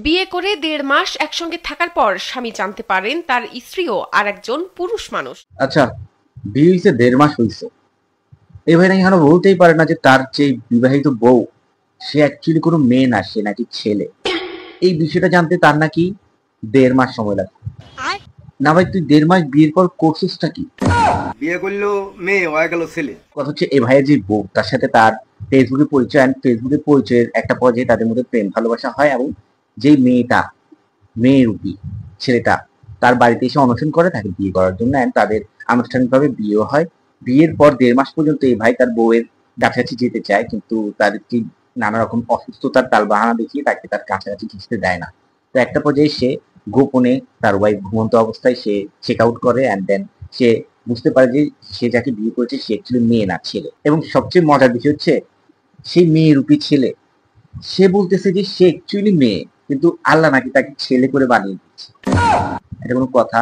বিয়ে করে ১.৫ মাস একসঙ্গে থাকার পর স্বামী জানতে পারেন তার স্ত্রীও আরেকজন পুরুষ মানুষ। আচ্ছা, বিয়ে হয়েছে ১.৫ মাস হয়েছে, এই ভাই নাকি এখনো বলতেই পারে না যে তার যে বিবাহিত বউ সে অ্যাকচুয়ালি কোনো মেয়ে না, সে নাকি ছেলে। এই বিষয়টা জানতে তার নাকি ১.৫ মাস সময় লাগে। না ভাই, তুই ১.৫ মাস বিয়ের পর করছিসটা কি? বিয়ে করলো মেয়ে, হয়ে গেল ছেলে। কথা হচ্ছে এ ভাইয়ের যে বউ তার সাথে তার ফেসবুকে পরিচয়, and ফেসবুকে পরিচয়ের একটা পর্যায়ে তাদের মধ্যে প্রেম ভালোবাসা হয়, এবং যেই মেয়েটা, মেয়ে রূপী ছেলেটা তার বাড়িতে এসে অনশন করে তাকে বিয়ে করার জন্য, and তাদের আনুষ্ঠানিকভাবে বিয়েও হয়। বিয়ের পর ১.৫ মাস পর্যন্ত এই ভাই তার বউয়ের কাছাকাছি যেতে চায়, কিন্তু তার কি নানা রকম অসুস্থতার টালবাহানা দেখিয়ে তাকে তার কাছাকাছি ঘেঁষতে দেয় না। তো একটা পর্যায়ে সে গোপনে তার ওয়াইফ ঘুমন্ত অবস্থায় সে চেক আউট করে, অ্যান্ড দেন সে বুঝতে পারে যে সে যাকে বিয়ে করেছে সে অ্যাকচুয়ালি মেয়ে না, ছেলে। এবং সবচেয়ে মজার বিষয় হচ্ছে সেই মেয়ে রূপী ছেলে সে বলতেছে যে সে অ্যাকচুয়ালি মেয়ে, কিন্তু আল্লাহ নাকি তাকে ছেলে করে বানিয়ে দিচ্ছে। এটা কোনো কথা?